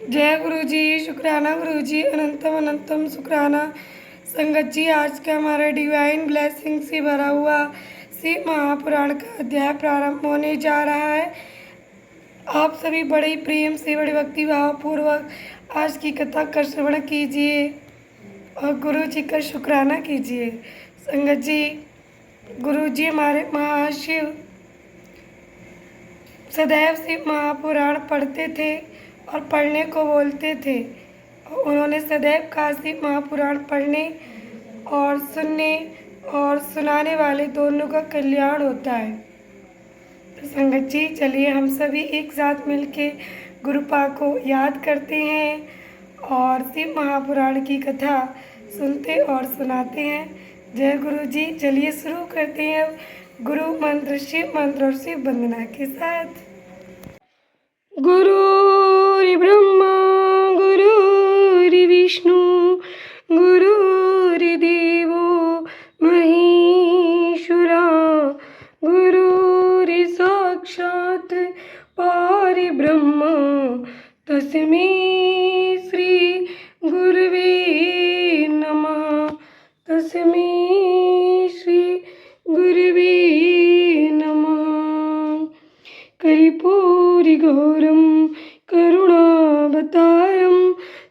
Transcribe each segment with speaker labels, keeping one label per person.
Speaker 1: जय गुरु जी, शुक्राना गुरु जी, अनंतम अनंतम शुक्राना। संगत जी, आज का हमारा डिवाइन ब्लेसिंग से भरा हुआ शिव महापुराण का अध्याय प्रारंभ होने जा रहा है। आप सभी बड़े ही प्रेम से, बड़े भक्ति भाव पूर्वक आज की कथा का श्रवण कीजिए और गुरु जी का शुक्राना कीजिए। संगत जी, गुरु जी हमारे महाशिव सदैव शिव महापुराण पढ़ते थे और पढ़ने को बोलते थे। उन्होंने सदैव कहा शिव महापुराण पढ़ने और सुनने और सुनाने वाले दोनों का कल्याण होता है। तो संगत जी, चलिए हम सभी एक साथ मिलके गुरुपा को याद करते हैं और शिव महापुराण की कथा सुनते और सुनाते हैं। जय गुरु जी। चलिए शुरू करते हैं गुरु मंत्र, शिव मंत्र और शिव वंदना के साथ। गुरुर्ब्रह्मा गुरुर्विष्णु गुरुर्देवो महेश्वरा गुरुर्साक्षात् परब्रह्म तस्मै श्री गुरवे नमः। तस्मै श्री गुरवे नमः। कर्पूरगौरं करुणावतारं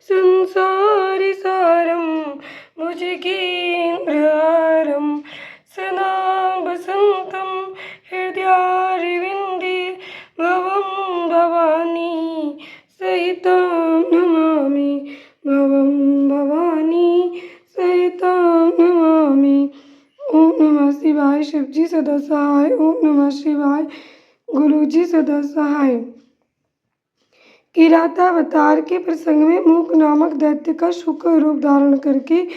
Speaker 1: संसारसारं भुजगेन्द्रहारं सदा वसन्तं हृदयारविन्दे भवं भवानी सहितं नमामि। भवं भवानी सहितं नमामि। ओम नमः शिवाय। शिवजी सदा सहाय। ओम नमः शिवाय। गुरु जी सदा सहाय। किरातावतार के प्रसंग में मूक नामक दैत्य का शुक्र रूप धारण करके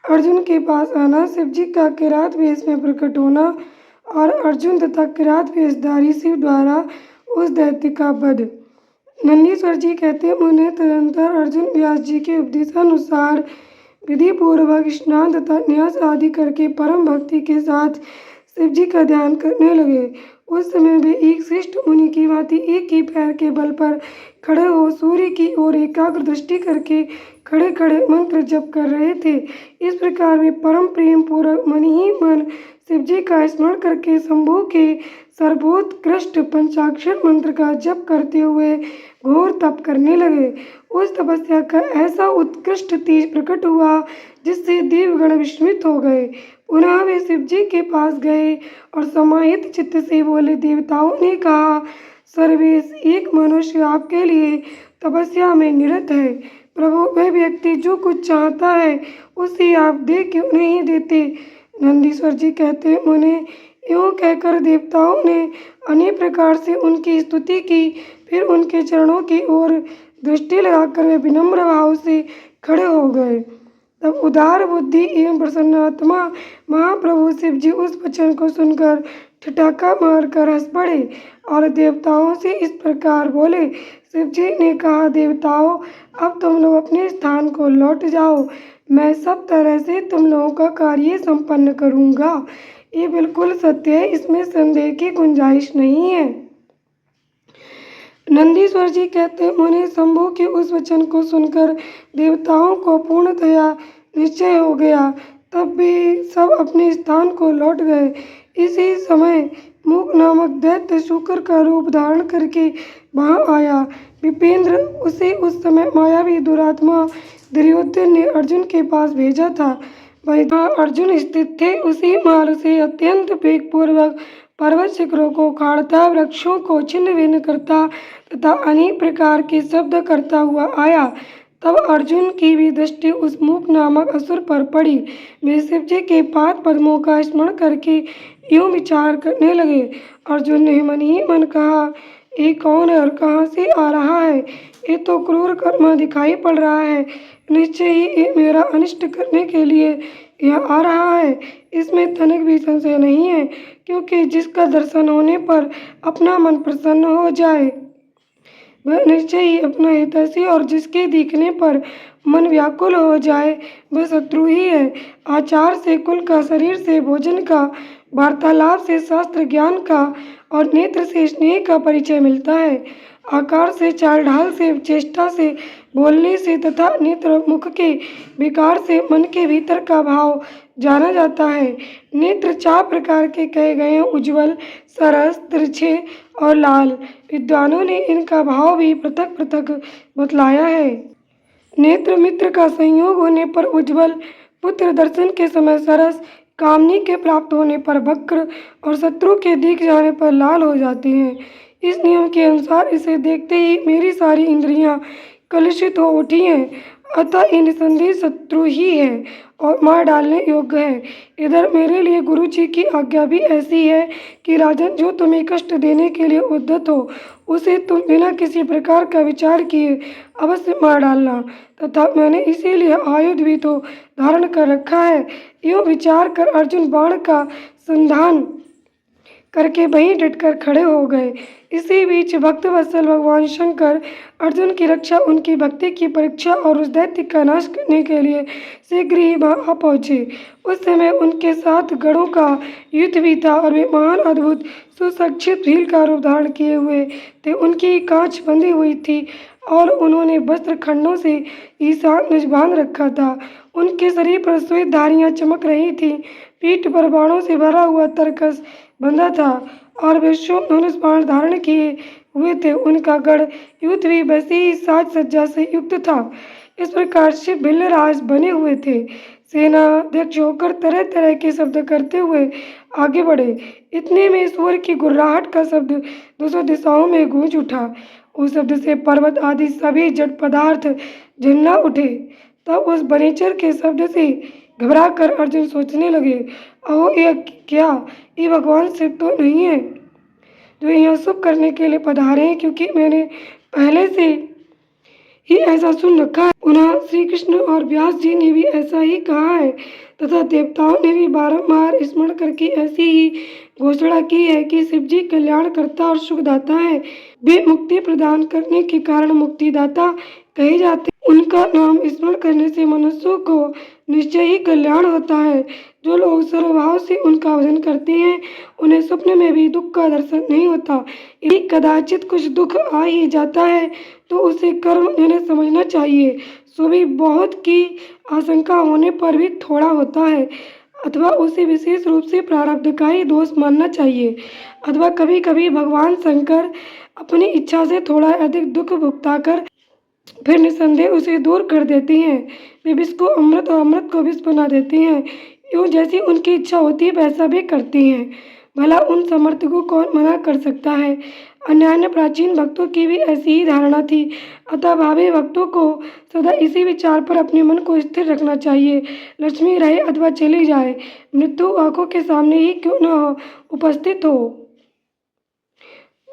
Speaker 1: अर्जुन के पास आना, शिव जी का किरात वेश में प्रकट होना और अर्जुन तथा किरात वेशधारी शिव द्वारा उस दैत्य का वध। नंदीश्वर जी कहते हैं, उन्हें तदंतर अर्जुन व्यास जी के उपदेशानुसार विधि पूर्वक स्नान तथा न्यास आदि करके परम भक्ति के साथ शिव जी का ध्यान करने लगे। उस समय वे एक श्रेष्ठ मुनि की भांति एक ही पैर के बल पर खड़े हो सूर्य की ओर एकाग्र दृष्टि करके खड़े खड़े मंत्र जप कर रहे थे। इस प्रकार वे परम प्रेम पूर्वक मन ही मन शिव जी का स्मरण करके शंभु के सर्वोत्कृष्ट पंचाक्षर मंत्र का जप करते हुए घोर तप करने लगे। उस तपस्या का ऐसा उत्कृष्ट तेज प्रकट हुआ जिससे देवगण विस्मित हो गए। पुनः वे शिव जी के पास गए और समाहित चित्त से बोले, देवताओं ने कहा, सर्वेश एक मनुष्य आपके लिए तपस्या में निरत है। प्रभु, वह व्यक्ति जो कुछ चाहता है उसे आप दे क्यों नहीं देते? नंदीश्वर जी कहते, उन्हें यूँ कहकर देवताओं ने अनेक प्रकार से उनकी स्तुति की। फिर उनके चरणों की ओर दृष्टि लगाकर वे विनम्र भाव से खड़े हो गए। तब उदार बुद्धि एवं प्रसन्नात्मा महाप्रभु शिव जी उस वचन को सुनकर ठिठाका मारकर हंस पड़े और देवताओं से इस प्रकार बोले। शिव जी ने कहा, देवताओं, अब तुम लोग अपने स्थान को लौट जाओ। मैं सब तरह से तुम लोगों का कार्य संपन्न करूँगा। ये बिल्कुल सत्य है, इसमें संदेह की गुंजाइश नहीं है। नंदीश्वर जी कहते हैं, उन्हें शंभु के उस वचन को सुनकर देवताओं को पूर्णतया निश्चय हो गया। तब वे सब अपने स्थान को लौट गए। इसी समय मूक नामक दैत्य शुक्र का रूप धारण करके वहाँ आया। विपेंद्र, उसे उस समय मायावी दुरात्मा दुर्योधन ने अर्जुन के पास भेजा था। वहीं जहाँ अर्जुन स्थित थे उसी मार्ग से अत्यंत वेगपूर्वक पर्वत शिखरों को उखाड़ता, वृक्षों को छिन्न भिन्न करता तथा अनेक प्रकार के शब्द करता हुआ आया। तब अर्जुन की भी दृष्टि उस मूक नामक असुर पर पड़ी। वे शिव जी के पाद पद्मों का स्मरण करके यूँ विचार करने लगे। अर्जुन ने मन ही मन कहा, ये कौन है और कहाँ से आ रहा है? ये तो क्रूर कर्मा दिखाई पड़ रहा है। निश्चय ही ये मेरा अनिष्ट करने के लिए यह आ रहा है। इसमें तनिक भी संशय नहीं है, क्योंकि जिसका दर्शन होने पर अपना मन प्रसन्न हो जाए वह निश्चय ही अपना हितैषी, और जिसके दिखने पर मन व्याकुल हो जाए वह शत्रु ही है। आचार से कुल का, शरीर से भोजन का, वार्तालाप से शास्त्र ज्ञान का और नेत्र से स्नेह का परिचय मिलता है। आकार से, चाल ढाल से, चेष्टा से, बोलने से तथा नेत्र मुख के विकार से मन के भीतर का भाव जाना जाता है। नेत्र 4 प्रकार के कहे गए हैं: उज्ज्वल, सरस, तिरछे और लाल। विद्वानों ने इनका भाव भी पृथक पृथक बतलाया है। नेत्र मित्र का संयोग होने पर उज्ज्वल, पुत्र दर्शन के समय सरस, कामनी के प्राप्त होने पर वक्र और शत्रु के दिख जाने पर लाल हो जाते हैं। इस नियम के अनुसार इसे देखते ही मेरी सारी इंद्रियां कलुषित हो उठी हैं, अतः ये निसंदेह शत्रु ही है और मार डालने योग्य है। इधर मेरे लिए गुरु जी की आज्ञा भी ऐसी है कि राजन, जो तुम्हें कष्ट देने के लिए उद्यत हो उसे तुम बिना किसी प्रकार का विचार किए अवश्य मार डालना, तथा मैंने इसीलिए आयुध भी तो धारण कर रखा है। यूँ विचार कर अर्जुन बाण का संधान करके वहीं डटकर खड़े हो गए। इसी बीच भक्त वत्सल भगवान शंकर अर्जुन की रक्षा, उनकी भक्ति की परीक्षा और उस दैत्य का नाश करने के लिए शीघ्र ही वहाँ पहुँचे। उस समय उनके साथ गणों का युद्ध भी था और वे महान अद्भुत सुसज्जित भील का रूप धारण किए हुए थे। उनकी कांच बंधी हुई थी और उन्होंने वस्त्र खंडों से ईशान बांध रखा था। उनके शरीर पर श्वेत धारियाँ चमक रही थीं। पीठ पर बाणों से भरा हुआ तरकस बंधा था और वे शोभ धनुष बाण धारण किए हुए थे। उनका गढ़ युद्ध भी वैसी ही साज सज्जा से युक्त था। इस प्रकार से भिल्लराज बने हुए थे। सेनाध्यक्ष होकर तरह तरह के शब्द करते हुए आगे बढ़े। इतने में सूअर की गुर्राहट का शब्द 200 दिशाओं में गूंज उठा। उस शब्द से पर्वत आदि सभी जड़ पदार्थ झन्ना उठे। तब उस बनेचर के शब्द से घबरा कर अर्जुन सोचने लगे, अहो यह क्या, ये भगवान शिव तो नहीं है जो यहाँ शुभ करने के लिए पधारे हैं, क्योंकि मैंने पहले से ही ऐसा सुन रखा है। पुनः श्री कृष्ण और व्यास जी ने भी ऐसा ही कहा है तथा देवताओं ने भी बारंबार स्मरण करके ऐसी ही घोषणा की है कि शिव जी कल्याणकर्ता और सुखदाता है। वे मुक्ति प्रदान करने के कारण मुक्तिदाता कहे जाते हैं। उनका नाम स्मरण करने से मनुष्यों को निश्चय ही कल्याण होता है। जो लोग सर्वभाव से उनका भजन करते हैं उन्हें स्वप्न में भी दुख का दर्शन नहीं होता। यदि कदाचित कुछ दुख आ ही जाता है तो उसे कर्म जनित समझना चाहिए। सो भी बहुत की आशंका होने पर भी थोड़ा होता है, अथवा उसे विशेष रूप से प्रारब्ध का ही दोष मानना चाहिए, अथवा कभी कभी भगवान शंकर अपनी इच्छा से थोड़ा अधिक दुख भुगताकर फिर निसंदेह उसे दूर कर देती हैं। वे विष को अमृत और अमृत को विष बना देती हैं। यूँ जैसी उनकी इच्छा होती है वैसा भी करती हैं। भला उन समर्थ को कौन मना कर सकता है। अन्यान्य प्राचीन भक्तों की भी ऐसी ही धारणा थी। अतः भावी भक्तों को सदा इसी विचार पर अपने मन को स्थिर रखना चाहिए। लक्ष्मी रहे अथवा चली जाए, मृत्यु आंखों के सामने ही क्यों न हो उपस्थित हो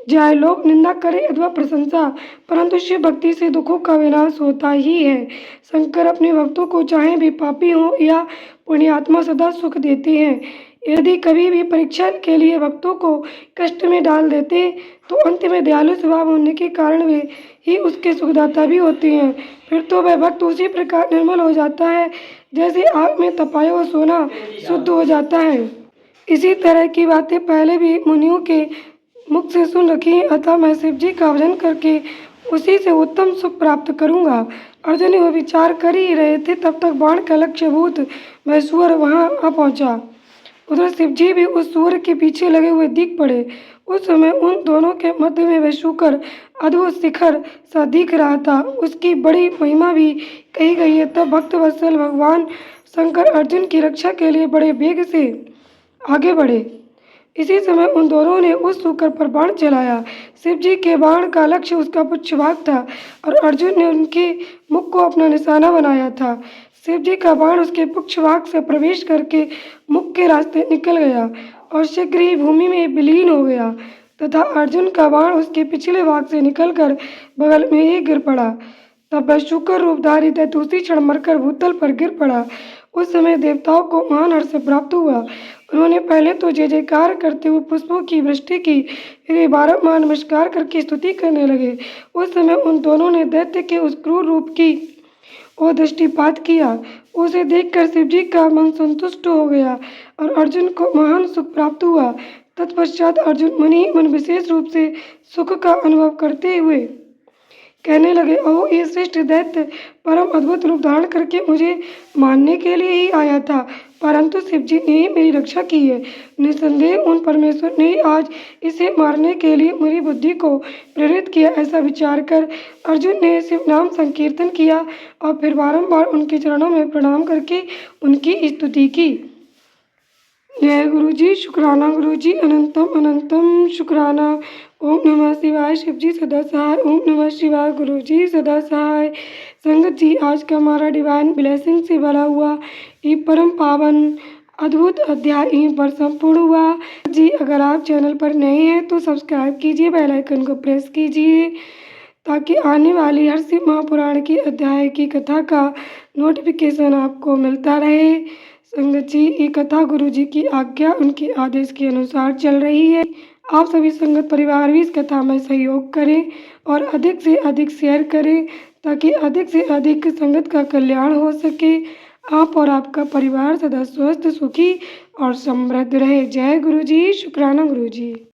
Speaker 1: जाए, लोग निंदा करे अथवा प्रशंसा, परंतु शिव भक्ति से दुखों का विनाश होता ही है। शंकर अपने भक्तों को चाहे भी पापी हो या पुण्यात्मा सदा सुख देते हैं। यदि कभी भी परीक्षा के लिए भक्तों को कष्ट में डाल देते तो अंत में दयालु स्वभाव होने के कारण वे ही उसके सुखदाता भी होते हैं। फिर तो वह भक्त उसी प्रकार निर्मल हो जाता है जैसे आग में तपाया हुआ सोना शुद्ध हो जाता है। इसी तरह की बातें पहले भी मुनियों के मुख से सुन रखी है, अतः मैं शिव जी का भजन करके उसी से उत्तम सुख प्राप्त करूंगा। अर्जुन वह विचार कर ही रहे थे, तब तक बाण का लक्ष्यभूत वह सूअर वहां आ पहुंचा। उधर शिव जी भी उस सूअर के पीछे लगे हुए दिख पड़े। उस समय उन दोनों के मध्य में वह शुकर अद्भुत शिखर सा दिख रहा था। उसकी बड़ी महिमा भी कही गई है। तब भक्त वत्सल भगवान शंकर अर्जुन की रक्षा के लिए बड़े वेग से आगे बढ़े। इसी समय उन दोनों ने उस शुकर पर बाण चलाया। शिव जी के बाण का लक्ष्य उसका पुच्छ भाग था और अर्जुन ने उनके मुख को अपना निशाना बनाया था। शिव जी का बाण उसके पुच्छ भाग से प्रवेश करके मुख के रास्ते निकल गया और शीघ्र ही भूमि में विलीन हो गया, तथा अर्जुन का बाण उसके पिछले भाग से निकलकर बगल में ही गिर पड़ा। तब वह शुकर रूपधारी दैत्य उसी क्षण मरकर भूतल पर गिर पड़ा। उस समय देवताओं को महान हर्ष प्राप्त हुआ। उन्होंने पहले तो जय जयकार करते हुए पुष्पों की वृष्टि की, फिर बारंबार नमस्कार करके स्तुति करने लगे। उस समय उन दोनों ने दैत्य के उस क्रूर रूप की ओर दृष्टिपात किया। उसे देखकर शिव जी का मन संतुष्ट हो गया और अर्जुन को महान सुख प्राप्त हुआ। तत्पश्चात अर्जुन मन ही मन विशेष रूप से सुख का अनुभव करते हुए कहने लगे, ओह ये श्रेष्ठ दैत्य परम अद्भुत रूप धारण करके मुझे मारने के लिए ही आया था, परंतु शिव जी ने ही मेरी रक्षा की है। निस्संदेह उन परमेश्वर ने ही आज इसे मारने के लिए मेरी बुद्धि को प्रेरित किया। ऐसा विचार कर अर्जुन ने शिव नाम संकीर्तन किया और फिर बारंबार उनके चरणों में प्रणाम करके उनकी स्तुति की। जय गुरु जी, शुक्राना गुरु जी, अनंतम अनंतम शुक्राना। ओम नमः शिवाय, शिव जी सदा सहाय। ओम नमः शिवाय, गुरु जी सदा सहाय। संगत जी, आज का हमारा डिवाइन ब्लेसिंग से भरा हुआ ये परम पावन अद्भुत अध्याय यहीं पर संपूर्ण हुआ जी। अगर आप चैनल पर नए हैं तो सब्सक्राइब कीजिए, बेल आइकन को प्रेस कीजिए ताकि आने वाली हर शिव महापुराण की अध्याय की कथा का नोटिफिकेशन आपको मिलता रहे। संगत जी, ये कथा गुरु जी की आज्ञा उनके आदेश के अनुसार चल रही है। आप सभी संगत परिवार भी इस कथा में सहयोग करें और अधिक से अधिक शेयर करें ताकि अधिक से अधिक संगत का कल्याण हो सके। आप और आपका परिवार सदा स्वस्थ, सुखी और समृद्ध रहे। जय गुरु जी, शुक्राना गुरु जी।